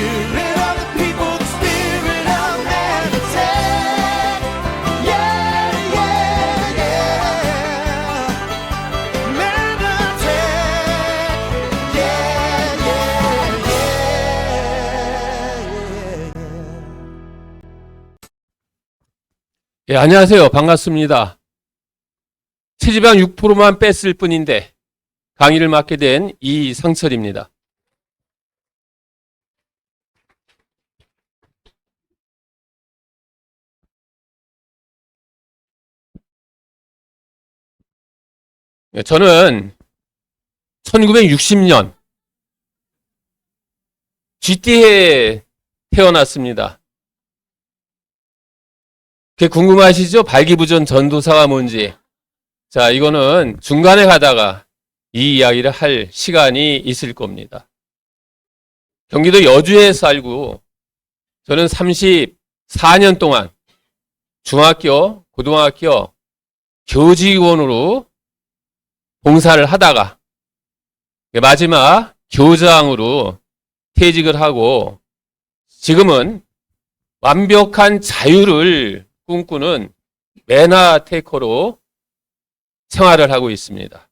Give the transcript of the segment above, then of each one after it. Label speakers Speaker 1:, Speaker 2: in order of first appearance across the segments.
Speaker 1: spirit of the people, the spirit of meditate. Yeah, yeah, yeah. Meditate. Yeah, yeah, yeah.
Speaker 2: 예, 안녕하세요. 반갑습니다. 체지방 6%만 뺐을 뿐인데 강의를 맡게 된 이상철입니다. 예, 저는 1960년 GT에 태어났습니다. 그게 궁금하시죠? 발기부전 전도사가 뭔지. 자, 이거는 중간에 가다가 이 이야기를 할 시간이 있을 겁니다. 경기도 여주에 살고 저는 34년 동안 중학교, 고등학교 교직원으로 봉사를 하다가 마지막 교장으로 퇴직을 하고 지금은 완벽한 자유를 꿈꾸는 매너테이커로 생활을 하고 있습니다.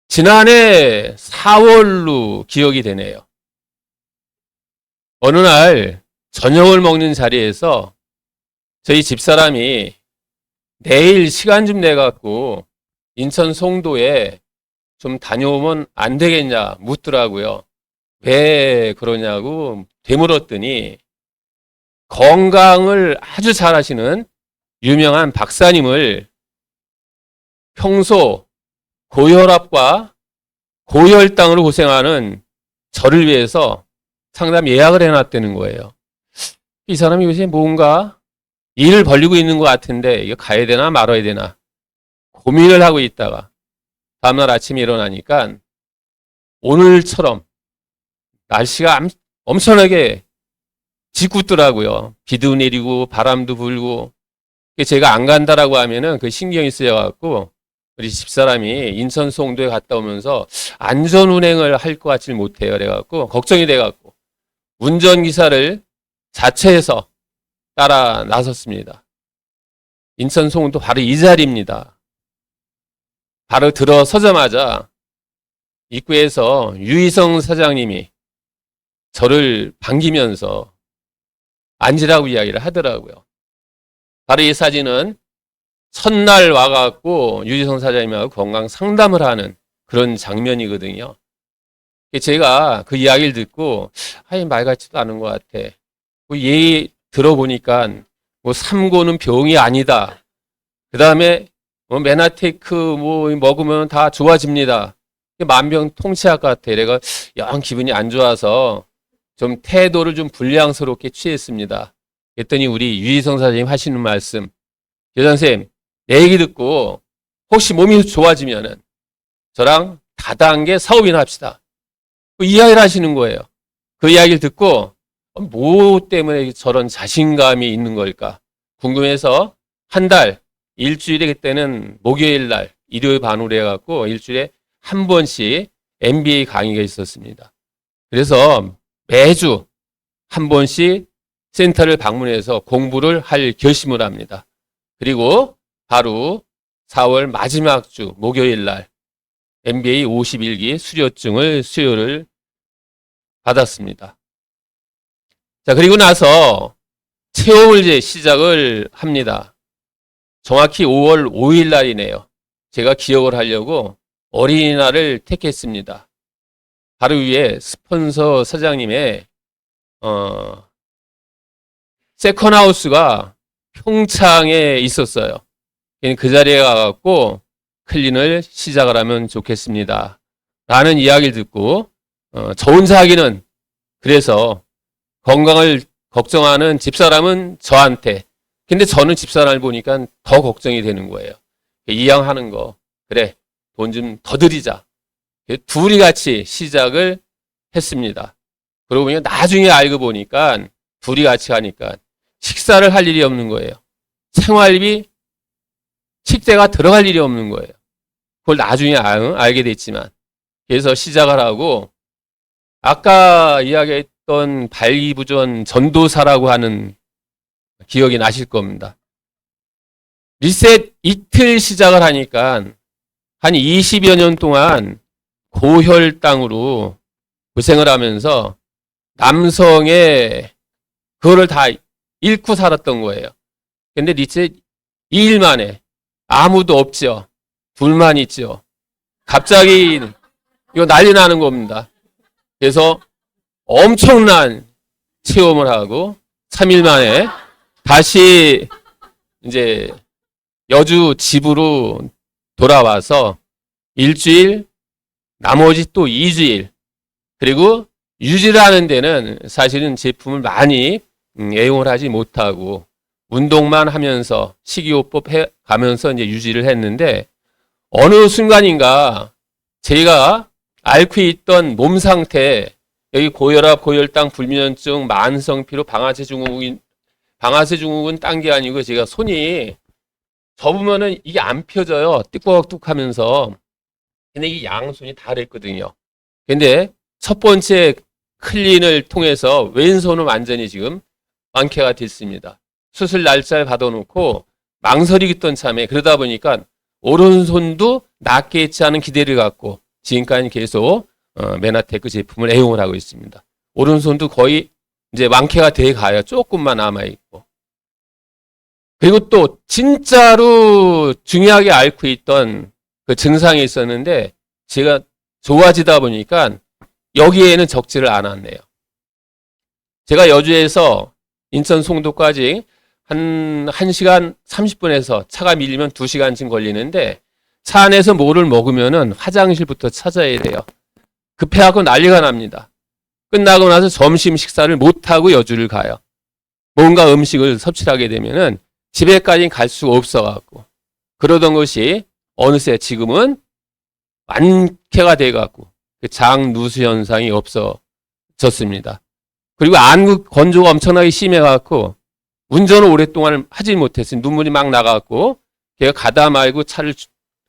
Speaker 2: 지난해 4월로 기억이 되네요. 어느 날 저녁을 먹는 자리에서 저희 집사람이 내일 시간 좀 내갖고 인천 송도에 좀 다녀오면 안 되겠냐 묻더라고요. 왜 그러냐고 되물었더니 건강을 아주 잘하시는 유명한 박사님을 평소 고혈압과 고혈당으로 고생하는 저를 위해서 상담 예약을 해놨다는 거예요. 이 사람이 요새 뭔가 일을 벌리고 있는 것 같은데 이거 가야 되나 말아야 되나 고민을 하고 있다가 다음날 아침에 일어나니까 오늘처럼 날씨가 엄청나게 짓궂더라고요. 비도 내리고 바람도 불고. 제가 안 간다라고 하면은 그 신경이 쓰여갖고 우리 집사람이 인천 송도에 갔다 오면서 안전 운행을 할 것 같지 못해요. 그래갖고 걱정이 돼갖고 운전기사를 자처해서 따라 나섰습니다. 인천 송도 바로 이 자리입니다. 바로 들어서자마자 입구에서 유희성 사장님이 저를 반기면서 앉으라고 이야기를 하더라고요. 바로 이 사진은 첫날 와갖고 유지성 사장님하고 건강 상담을 하는 그런 장면이거든요. 제가 그 이야기를 듣고 말 같지도 않은 것 같아. 얘기 들어보니까 삼고는 병이 아니다. 그 다음에 메나테이크 먹으면 다 좋아집니다. 만병통치약 같아. 내가 영 기분이 안 좋아서 좀 태도를 좀 불량스럽게 취했습니다. 그랬더니 우리 유희성 사장님 하시는 말씀, 여선생님 내 얘기 듣고 혹시 몸이 좋아지면은 저랑 다단계 사업이나 합시다. 그 이야기를 하시는 거예요. 그 이야기를 듣고 뭐 때문에 저런 자신감이 있는 걸까 궁금해서 한 달, 일주일에 그때는 목요일 날 일요일 반으로 해갖고 일주일에 한 번씩 MBA 강의가 있었습니다. 그래서 매주 한 번씩 센터를 방문해서 공부를 할 결심을 합니다. 그리고 바로 4월 마지막 주 목요일 날 MBA 51기 수료증을 수료를 받았습니다. 자, 그리고 나서 체험을 이제 시작을 합니다. 정확히 5월 5일 날이네요. 제가 기억을 하려고 어린이날을 택했습니다. 바로 위에 스폰서 사장님의 세컨하우스가 평창에 있었어요. 그 자리에 가갖고 클린을 시작을 하면 좋겠습니다. 라는 이야기를 듣고 저 혼자 하기는 그래서 건강을 걱정하는 집사람은 저한테 근데 저는 집사람을 보니까 더 걱정이 되는 거예요. 이양하는 거 그래 돈 좀 더 드리자. 둘이 같이 시작을 했습니다. 그러고 보니까 나중에 알고 보니까 둘이 같이 하니까 식사를 할 일이 없는 거예요. 생활비, 식대가 들어갈 일이 없는 거예요. 그걸 나중에 알게 됐지만 그래서 시작을 하고 아까 이야기했던 발기부전 전도사라고 하는 기억이 나실 겁니다. 리셋 이틀 시작을 하니까 한 20여 년 동안 고혈당으로 고생을 하면서 남성의 그거를 다 잃고 살았던 거예요. 근데 리셋 2일 만에 아무도 없죠. 둘만 있죠. 갑자기 이거 난리 나는 겁니다. 그래서 엄청난 체험을 하고 3일 만에 다시 이제 여주 집으로 돌아와서 일주일, 나머지 또 2주일, 그리고 유지를 하는 데는 사실은 제품을 많이 애용을 하지 못하고 운동만 하면서 식이요법 해 가면서 이제 유지를 했는데 어느 순간인가 제가 앓고 있던 몸 상태, 여기 고혈압, 고혈당, 불면증, 만성피로, 방아쇠증후군 딴 게 아니고 제가 손이 접으면은 이게 안 펴져요. 띠꺼둑 하면서. 근데 이 양손이 다랬거든요. 근데 첫 번째 클린을 통해서 왼손은 완전히 지금 완쾌가 됐습니다. 수술 날짜를 받아놓고 망설이겠던 참에 그러다 보니까 오른손도 낫게 했지 않은 기대를 갖고 지금까지 계속 메나테크 제품을 애용을 하고 있습니다. 오른손도 거의 이제 완쾌가 돼 가요. 조금만 남아있고. 그리고 또 진짜로 중요하게 앓고 있던 그 증상이 있었는데 제가 좋아지다 보니까 여기에는 적지를 않았네요. 제가 여주에서 인천 송도까지 한 1시간 30분에서 차가 밀리면 2시간쯤 걸리는데 차 안에서 뭐를 먹으면은 화장실부터 찾아야 돼요. 급해하고 난리가 납니다. 끝나고 나서 점심 식사를 못하고 여주를 가요. 뭔가 음식을 섭취를 하게 되면은 집에까지 갈 수가 없어갖고 그러던 것이 어느새 지금은 완쾌가 돼갖고 장 누수 현상이 없어졌습니다. 그리고 안구 건조가 엄청나게 심해갖고 운전을 오랫동안 하지 못했어요. 눈물이 막 나갖고 걔가 가다 말고 차를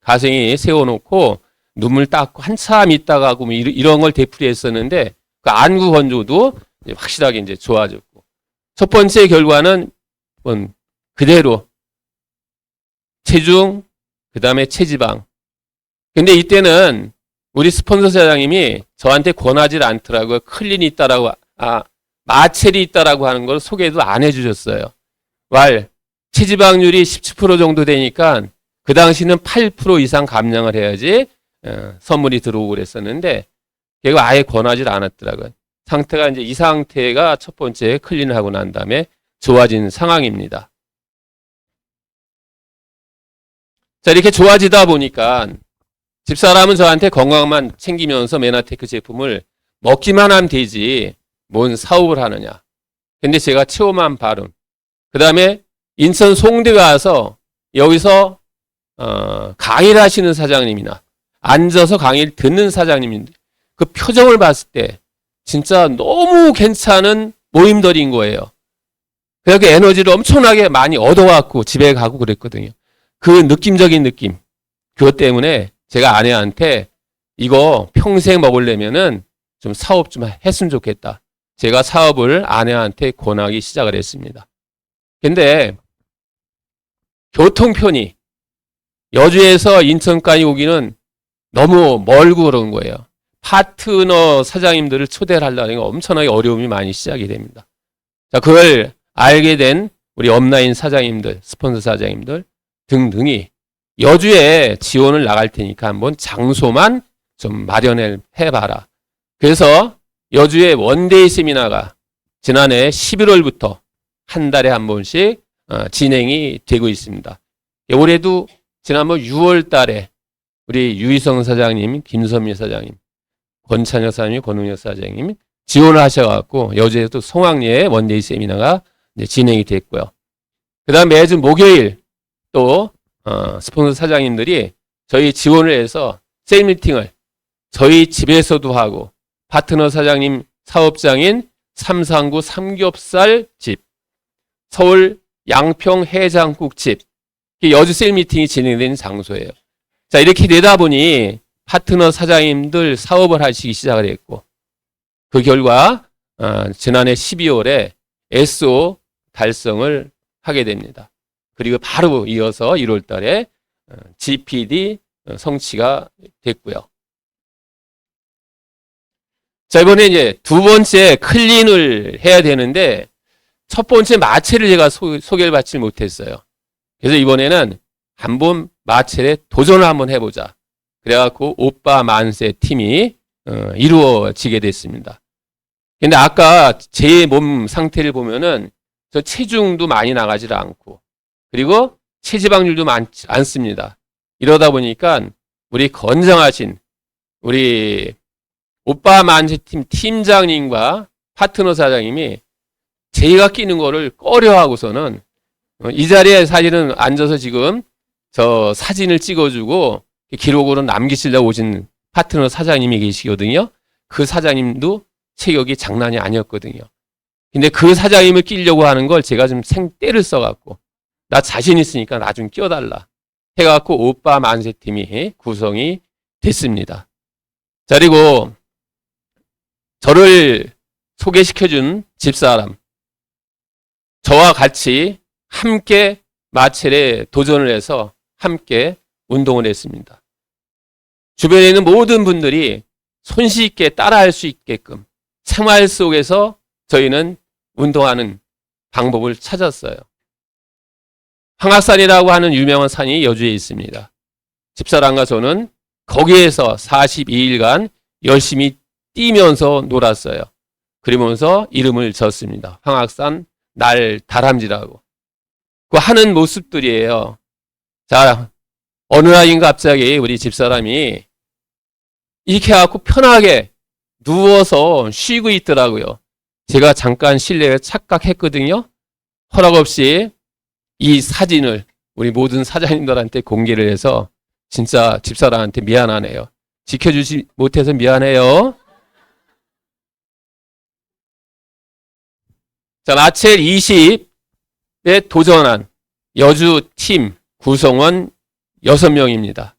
Speaker 2: 가생이 세워놓고 눈물 닦고 한참 있다가 하고 뭐 이런 걸 되풀이했었는데 그 안구 건조도 확실하게 이제 좋아졌고 첫 번째 결과는 그대로 체중, 그 다음에 체지방. 근데 이때는 우리 스폰서 사장님이 저한테 권하지 않더라고요. 클린이 있다라고, 마첼이 있다라고 하는 걸 소개도 안 해주셨어요. 체지방률이 17% 정도 되니까 그 당시는 8% 이상 감량을 해야지 선물이 들어오고 그랬었는데 걔가 아예 권하지 않았더라고요. 상태가 이제 이 상태가 첫 번째 클린을 하고 난 다음에 좋아진 상황입니다. 자, 이렇게 좋아지다 보니까 집사람은 저한테 건강만 챙기면서 메나테크 제품을 먹기만 하면 되지 뭔 사업을 하느냐. 근데 제가 체험한 바름. 그 다음에 인천 송대 가서 여기서 강의를 하시는 사장님이나 앉아서 강의를 듣는 사장님인데 그 표정을 봤을 때 진짜 너무 괜찮은 모임들인 거예요. 그래서 에너지를 엄청나게 많이 얻어갖고 집에 가고 그랬거든요. 그 느낌적인 느낌. 그것 때문에 제가 아내한테 이거 평생 먹으려면은 좀 사업 좀 했으면 좋겠다. 제가 사업을 아내한테 권하기 시작을 했습니다. 근데 교통편이 여주에서 인천까지 오기는 너무 멀고 그런 거예요. 파트너 사장님들을 초대를 하려는 게 엄청나게 어려움이 많이 시작이 됩니다. 자, 그걸 알게 된 우리 업라인 사장님들, 스폰서 사장님들 등등이 여주에 지원을 나갈 테니까 한번 장소만 좀 마련을 해봐라. 그래서 여주에 원데이 세미나가 지난해 11월부터 한 달에 한 번씩 진행이 되고 있습니다. 올해도 지난번 6월 달에 우리 유희성 사장님, 김선미 사장님, 권찬혁 사장님, 권웅혁 사장님 지원을 하셔갖고 여주에도 송악리에 원데이 세미나가 이제 진행이 됐고요. 그 다음 매주 목요일 또 스폰서 사장님들이 저희 지원을 해서 세일 미팅을 저희 집에서도 하고 파트너 사장님 사업장인 삼상구 삼겹살 집, 서울 양평 해장국집 여주 세일 미팅이 진행되는 장소예요. 자, 이렇게 되다 보니 파트너 사장님들 사업을 하시기 시작을 했고, 그 결과 지난해 12월에 SO 달성을 하게 됩니다. 그리고 바로 이어서 1월 달에 GPD 성취가 됐고요. 자, 이번에 이제 두 번째 클린을 해야 되는데, 첫 번째 마체를 제가 소개를 받지 못했어요. 그래서 이번에는 한번 마체에 도전을 한번 해보자. 그래갖고 오빠 만세 팀이 이루어지게 됐습니다. 근데 아까 제 몸 상태를 보면은 저 체중도 많이 나가질 않고, 그리고 체지방률도 많지 않습니다. 이러다 보니까 우리 건장하신 우리 오빠 만세팀 팀장님과 파트너 사장님이 제가 끼는 거를 꺼려하고서는 이 자리에 사실은 앉아서 지금 저 사진을 찍어주고 기록으로 남기시려고 오신 파트너 사장님이 계시거든요. 그 사장님도 체격이 장난이 아니었거든요. 근데 그 사장님을 끼려고 하는 걸 제가 좀 생떼를 써갖고, 나 자신 있으니까 나 좀 끼워달라 해갖고 오빠 만세팀이 구성이 됐습니다. 자, 그리고 저를 소개시켜준 집사람, 저와 같이 함께 마첼에 도전을 해서 함께 운동을 했습니다. 주변에 있는 모든 분들이 손쉽게 따라할 수 있게끔 생활 속에서 저희는 운동하는 방법을 찾았어요. 황악산이라고 하는 유명한 산이 여주에 있습니다. 집사람과 저는 거기에서 42일간 열심히 뛰면서 놀았어요. 그러면서 이름을 졌습니다. 황악산 날 다람쥐라고. 그 하는 모습들이에요. 자, 어느 날인가 갑자기 우리 집사람이 이렇게 해갖고 편하게 누워서 쉬고 있더라고요. 제가 잠깐 실내에 착각했거든요. 허락 없이 이 사진을 우리 모든 사장님들한테 공개를 해서 진짜 집사람한테 미안하네요. 지켜주지 못해서 미안해요. 자, 마첼 20에 도전한 여주 팀 구성원 6명입니다.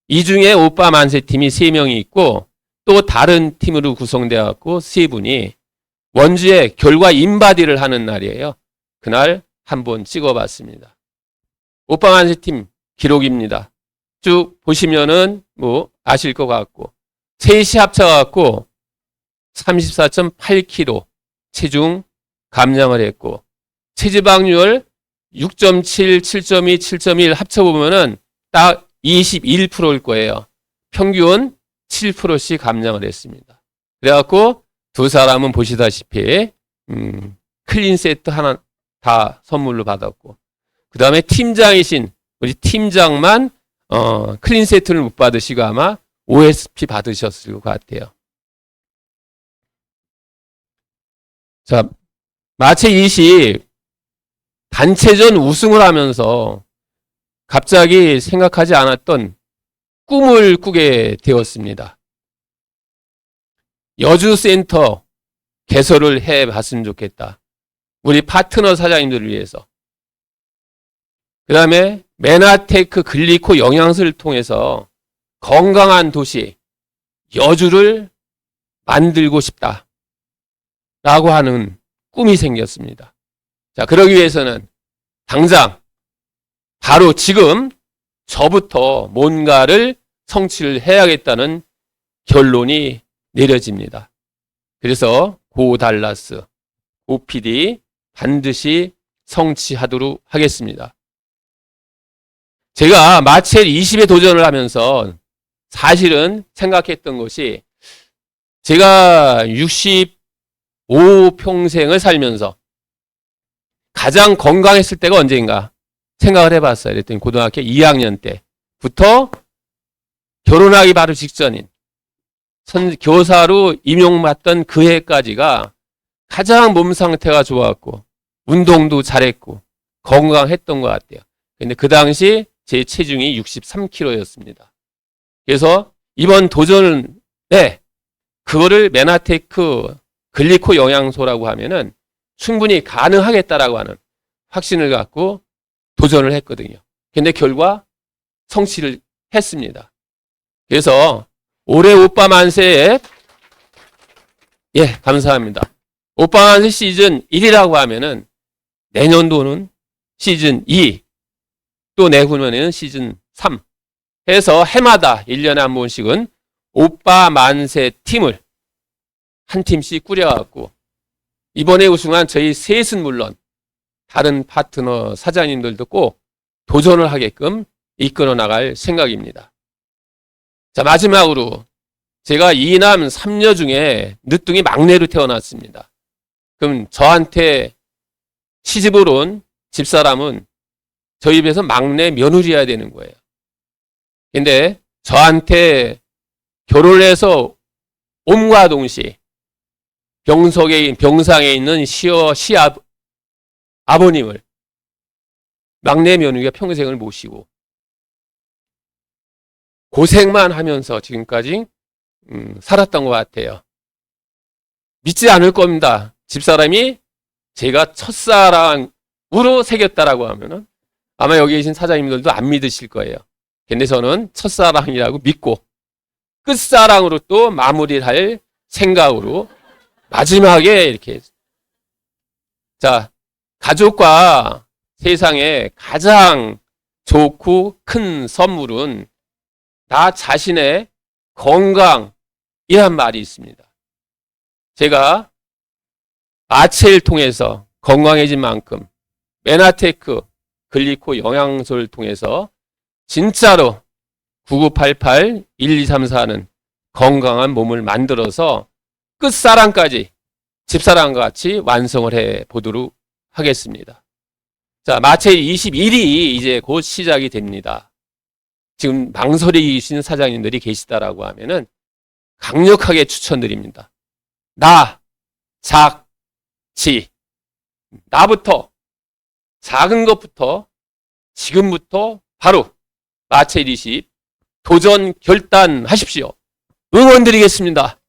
Speaker 2: 이 중에 오빠 만세 팀이 3명이 있고, 또 다른 팀으로 구성되어 갖고 3분이 원주에 결과 인바디를 하는 날이에요. 그날 한번 찍어봤습니다. 오빠 만세 팀 기록입니다. 쭉 보시면은 뭐 아실 것 같고, 셋이 합쳐갖고 34.8kg 체중 감량을 했고, 체지방률 6.7, 7.2, 7.1 합쳐보면은 딱 21%일 거예요. 평균 7%씩 감량을 했습니다. 그래갖고 두 사람은 보시다시피 클린 세트 하나 다 선물로 받았고, 그 다음에 팀장이신 우리 팀장만 클린 세트를 못 받으시고 아마 OSP 받으셨을 것 같아요. 자, 마체 20 단체전 우승을 하면서 갑자기 생각하지 않았던 꿈을 꾸게 되었습니다. 여주센터 개설을 해봤으면 좋겠다. 우리 파트너 사장님들을 위해서. 그 다음에 메나테크 글리코 영양소를 통해서 건강한 도시 여주를 만들고 싶다 라고 하는 꿈이 생겼습니다. 자, 그러기 위해서는 당장 바로 지금 저부터 뭔가를 성취를 해야겠다는 결론이 내려집니다. 그래서 고달라스, OPD 반드시 성취하도록 하겠습니다. 제가 마첼 20에 도전을 하면서 사실은 생각했던 것이, 제가 65평생을 살면서 가장 건강했을 때가 언제인가 생각을 해봤어요. 그랬더니 고등학교 2학년 때부터 결혼하기 바로 직전인 교사로 임용받던 그 해까지가 가장 몸 상태가 좋았고 운동도 잘했고 건강했던 것 같아요. 근데 그 당시 제 체중이 63kg였습니다. 그래서 이번 도전에 그거를 메나테크 글리코 영양소라고 하면은 충분히 가능하겠다라고 하는 확신을 갖고 도전을 했거든요. 근데 결과 성취를 했습니다. 그래서 올해 오빠 만세에 감사합니다. 오빠 만세 시즌 1이라고 하면은 내년도는 시즌 2, 또 내후년에는 시즌 3 해서 해마다 1년에 한 번씩은 오빠 만세 팀을 한 팀씩 꾸려갖고 이번에 우승한 저희 셋은 물론 다른 파트너 사장님들도 꼭 도전을 하게끔 이끌어 나갈 생각입니다. 자, 마지막으로 제가 2남 3녀 중에 늦둥이 막내로 태어났습니다. 그럼 저한테 시집을 온 집사람은 저희 집에서 막내 며느리여야 되는 거예요. 근데 저한테 결혼을 해서 옴과 동시 병상에 있는 아버님을 막내 며느리가 평생을 모시고 고생만 하면서 지금까지 살았던 것 같아요. 믿지 않을 겁니다. 집사람이 제가 첫사랑으로 새겼다라고 하면은 아마 여기 계신 사장님들도 안 믿으실 거예요. 근데 저는 첫사랑이라고 믿고 끝사랑으로 또 마무리를 할 생각으로 마지막에 이렇게 자, 가족과 세상에 가장 좋고 큰 선물은 나 자신의 건강이란 말이 있습니다. 제가 아체를 통해서 건강해진 만큼 메나테크 글리코 영양소를 통해서 진짜로 9988-1234는 건강한 몸을 만들어서 끝사랑까지 집사랑과 같이 완성을 해 보도록 하겠습니다. 자, 마체 21이 이제 곧 시작이 됩니다. 지금 망설이신 사장님들이 계시다라고 하면은 강력하게 추천드립니다. 나부터 작은 것부터 지금부터 바로 마체 20 도전 결단하십시오. 응원드리겠습니다.